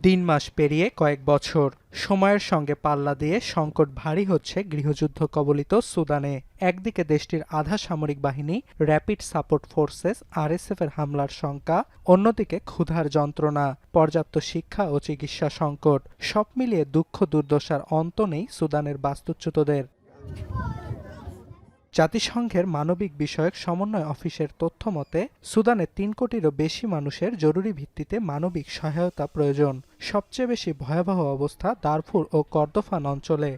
৩ মাস পেরিয়ে কয়েক বছর। সময়ের সঙ্গে পাল্লা দিয়ে সংকট ভারী হচ্ছে গৃহযুদ্ধ কবলিত সুদানে। একদিকে দেশটির আধা সামরিক বাহিনী র্যাপিড সাপোর্ট ফোর্সেস আরএসএফ এর হামলার শঙ্কা, অন্যদিকে ক্ষুধার যন্ত্রণা, পর্যাপ্ত শিক্ষা ও চিকিৎসা সংকট। সব মিলিয়ে দুঃখ দুর্দশার অন্ত নেই সুদানের বাস্তুচ্যুতদের। জাতিসংঘের মানবিক বিষয়ক সমন্বয় অফিসের তথ্যমতে সুদানে ৩ কোটিরও বেশি মানুষের জরুরি ভিত্তিতে মানবিক সহায়তা প্রয়োজন। সবচেয়ে বেশি ভয়াবহ অবস্থা দারফুর ও কর্দোফান অঞ্চলে।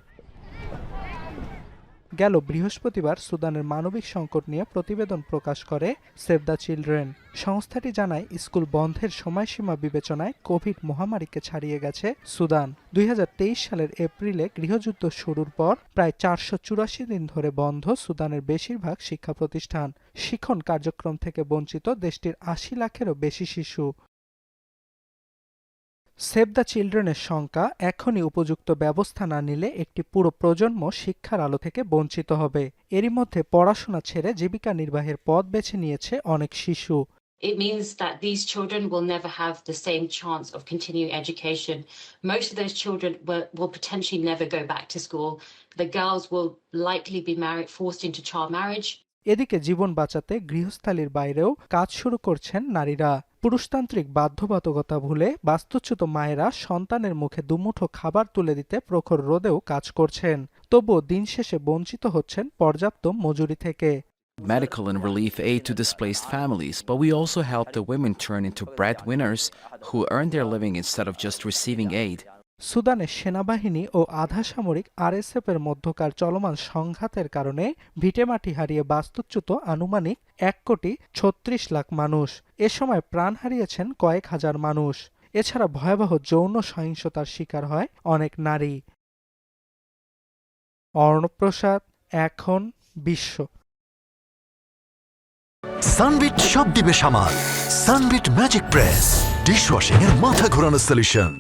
গেল বৃহস্পতিবার সুদানের মানবিক সংকট নিয়ে প্রতিবেদন প্রকাশ করে সেভ দ্য চিলড্রেন। সংস্থাটি জানায়, স্কুল বন্ধের সময়সীমা বিবেচনায় কোভিড মহামারীকে ছাড়িয়ে গেছে সুদান। ২০২৩ সালের এপ্রিলে গৃহযুদ্ধ শুরুর পর প্রায় ৪৮৪ দিন ধরে বন্ধ সুদানের বেশিরভাগ শিক্ষা প্রতিষ্ঠান। শিক্ষণ কার্যক্রম থেকে বঞ্চিত দেশটির ৮০ লাখেরও বেশি শিশু। সেভ দ্য চিলড্রেনের শঙ্কা, এখনই উপযুক্ত ব্যবস্থা না নিলে একটি পুরো প্রজন্ম শিক্ষার আলো থেকে বঞ্চিত হবে। এরই মধ্যে পড়াশোনা ছেড়ে জীবিকা নির্বাহের পথ বেছে নিয়েছে অনেক শিশু। It means that these children will never have the same chance of continuing education. Most of those children will potentially never go back to school. The girls will likely be forced into child marriage. এদিকে জীবন বাঁচাতে গৃহস্থালির বাইরেও কাজ শুরু করছেন নারীরা। পুরুষতান্ত্রিক বাধ্যবাধকতা ভুলে বাস্তুচ্যুত মায়েরা সন্তানের মুখে দুমুঠো খাবার তুলে দিতে প্রখর রোদেও কাজ করছেন। তবুও দিন শেষে বঞ্চিত হচ্ছেন পর্যাপ্ত মজুরি থেকে। Medical and relief aid to displaced families, but we also help the women turn into breadwinners who earn their living instead of just receiving aid. সুদানের সেনাবাহিনী ও আধা সামরিক আরএসএফ এর মধ্যকার চলমান সংঘাতের কারণে ভিটেমাটি হারিয়ে বাস্তুচ্যুত আনুমানিক ১,৩৬,০০,০০০ মানুষ। এ সময় প্রাণ হারিয়েছেন কয়েক হাজার মানুষ। এছাড়া ভয়াবহ যৌন সহিংসতার শিকার হয় অনেক নারী। অর্ণব প্রসাদ, এখন বিশ্ব। সানবিট সব দিবে সামাল। সানবিট ম্যাজিক প্রেস ডিশওয়াশিং এর মাথা ঘোরানো সলিউশন।